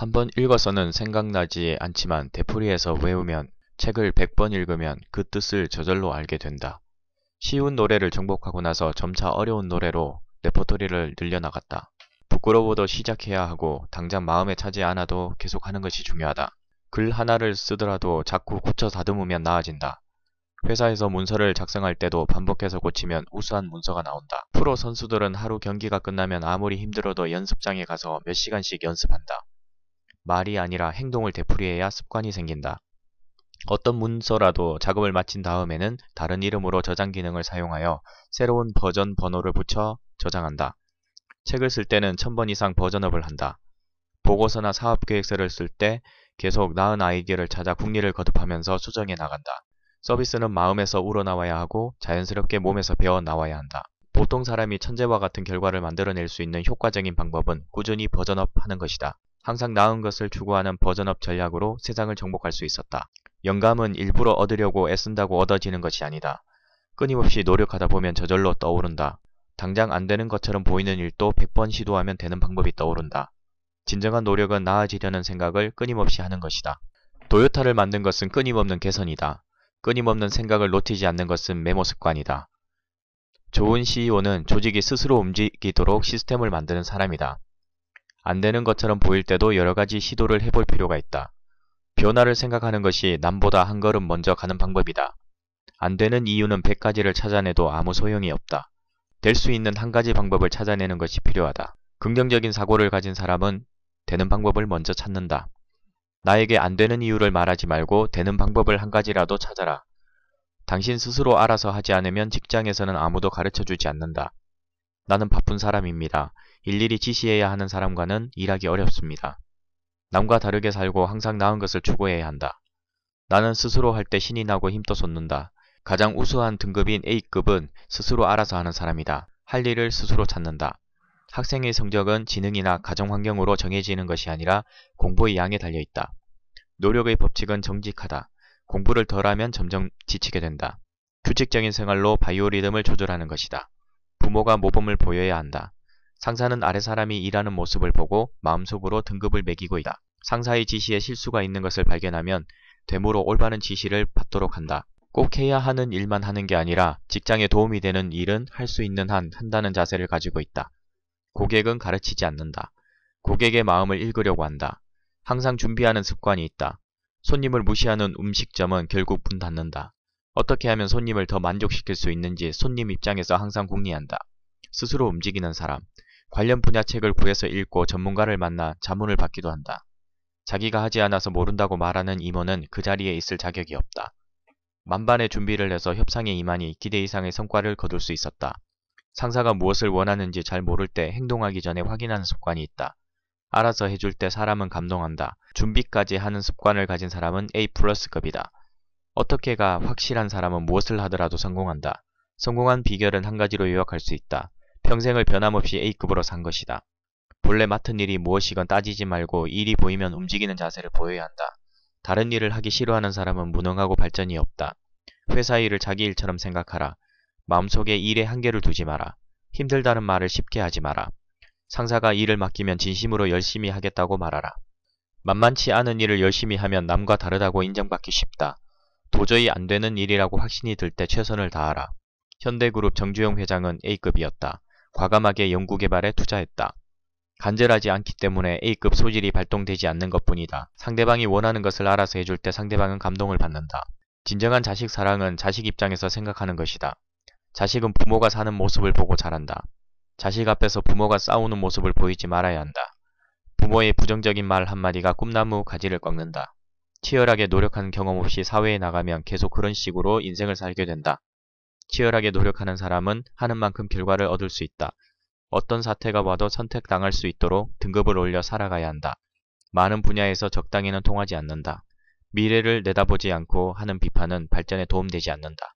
한 번 읽어서는 생각나지 않지만 되풀이해서 외우면 책을 100번 읽으면 그 뜻을 저절로 알게 된다. 쉬운 노래를 정복하고 나서 점차 어려운 노래로 레퍼토리를 늘려나갔다. 부끄러워도 시작해야 하고 당장 마음에 차지 않아도 계속하는 것이 중요하다. 글 하나를 쓰더라도 자꾸 고쳐 다듬으면 나아진다. 회사에서 문서를 작성할 때도 반복해서 고치면 우수한 문서가 나온다. 프로 선수들은 하루 경기가 끝나면 아무리 힘들어도 연습장에 가서 몇 시간씩 연습한다. 말이 아니라 행동을 되풀이해야 습관이 생긴다. 어떤 문서라도 작업을 마친 다음에는 다른 이름으로 저장 기능을 사용하여 새로운 버전 번호를 붙여 저장한다. 책을 쓸 때는 1000번 이상 버전업을 한다. 보고서나 사업계획서를 쓸 때 계속 나은 아이디어를 찾아 국리를 거듭하면서 수정해 나간다. 서비스는 마음에서 우러나와야 하고 자연스럽게 몸에서 배어나와야 한다. 보통 사람이 천재와 같은 결과를 만들어낼 수 있는 효과적인 방법은 꾸준히 버전업 하는 것이다. 항상 나은 것을 추구하는 버전업 전략으로 세상을 정복할 수 있었다. 영감은 일부러 얻으려고 애쓴다고 얻어지는 것이 아니다. 끊임없이 노력하다 보면 저절로 떠오른다. 당장 안 되는 것처럼 보이는 일도 100번 시도하면 되는 방법이 떠오른다. 진정한 노력은 나아지려는 생각을 끊임없이 하는 것이다. 도요타를 만든 것은 끊임없는 개선이다. 끊임없는 생각을 놓치지 않는 것은 메모 습관이다. 좋은 CEO는 조직이 스스로 움직이도록 시스템을 만드는 사람이다. 안 되는 것처럼 보일 때도 여러 가지 시도를 해볼 필요가 있다. 변화를 생각하는 것이 남보다 한 걸음 먼저 가는 방법이다. 안 되는 이유는 100가지를 찾아내도 아무 소용이 없다. 될 수 있는 한 가지 방법을 찾아내는 것이 필요하다. 긍정적인 사고를 가진 사람은 되는 방법을 먼저 찾는다. 나에게 안 되는 이유를 말하지 말고 되는 방법을 한 가지라도 찾아라. 당신 스스로 알아서 하지 않으면 직장에서는 아무도 가르쳐주지 않는다. 나는 바쁜 사람입니다. 일일이 지시해야 하는 사람과는 일하기 어렵습니다. 남과 다르게 살고 항상 나은 것을 추구해야 한다. 나는 스스로 할 때 신이 나고 힘도 솟는다. 가장 우수한 등급인 A급은 스스로 알아서 하는 사람이다. 할 일을 스스로 찾는다. 학생의 성적은 지능이나 가정환경으로 정해지는 것이 아니라 공부의 양에 달려있다. 노력의 법칙은 정직하다. 공부를 덜하면 점점 지치게 된다. 규칙적인 생활로 바이오리듬을 조절하는 것이다. 부모가 모범을 보여야 한다. 상사는 아래 사람이 일하는 모습을 보고 마음속으로 등급을 매기고 있다. 상사의 지시에 실수가 있는 것을 발견하면 되물어 올바른 지시를 받도록 한다. 꼭 해야 하는 일만 하는 게 아니라 직장에 도움이 되는 일은 할 수 있는 한 한다는 자세를 가지고 있다. 고객은 가르치지 않는다. 고객의 마음을 읽으려고 한다. 항상 준비하는 습관이 있다. 손님을 무시하는 음식점은 결국 문 닫는다. 어떻게 하면 손님을 더 만족시킬 수 있는지 손님 입장에서 항상 궁리한다. 스스로 움직이는 사람. 관련 분야 책을 구해서 읽고 전문가를 만나 자문을 받기도 한다. 자기가 하지 않아서 모른다고 말하는 임원은 그 자리에 있을 자격이 없다. 만반의 준비를 해서 협상에 임하니 기대 이상의 성과를 거둘 수 있었다. 상사가 무엇을 원하는지 잘 모를 때 행동하기 전에 확인하는 습관이 있다. 알아서 해줄 때 사람은 감동한다. 준비까지 하는 습관을 가진 사람은 A+급이다. 어떻게가 확실한 사람은 무엇을 하더라도 성공한다. 성공한 비결은 한 가지로 요약할 수 있다. 평생을 변함없이 A급으로 산 것이다. 본래 맡은 일이 무엇이건 따지지 말고 일이 보이면 움직이는 자세를 보여야 한다. 다른 일을 하기 싫어하는 사람은 무능하고 발전이 없다. 회사 일을 자기 일처럼 생각하라. 마음속에 일에 한계를 두지 마라. 힘들다는 말을 쉽게 하지 마라. 상사가 일을 맡기면 진심으로 열심히 하겠다고 말하라. 만만치 않은 일을 열심히 하면 남과 다르다고 인정받기 쉽다. 도저히 안 되는 일이라고 확신이 들 때 최선을 다하라. 현대그룹 정주영 회장은 A급이었다. 과감하게 연구개발에 투자했다. 간절하지 않기 때문에 A급 소질이 발동되지 않는 것뿐이다. 상대방이 원하는 것을 알아서 해줄 때 상대방은 감동을 받는다. 진정한 자식 사랑은 자식 입장에서 생각하는 것이다. 자식은 부모가 사는 모습을 보고 자란다. 자식 앞에서 부모가 싸우는 모습을 보이지 말아야 한다. 부모의 부정적인 말 한마디가 꿈나무 가지를 꺾는다. 치열하게 노력한 경험 없이 사회에 나가면 계속 그런 식으로 인생을 살게 된다. 치열하게 노력하는 사람은 하는 만큼 결과를 얻을 수 있다. 어떤 사태가 와도 선택당할 수 있도록 등급을 올려 살아가야 한다. 많은 분야에서 적당히는 통하지 않는다. 미래를 내다보지 않고 하는 비판은 발전에 도움되지 않는다.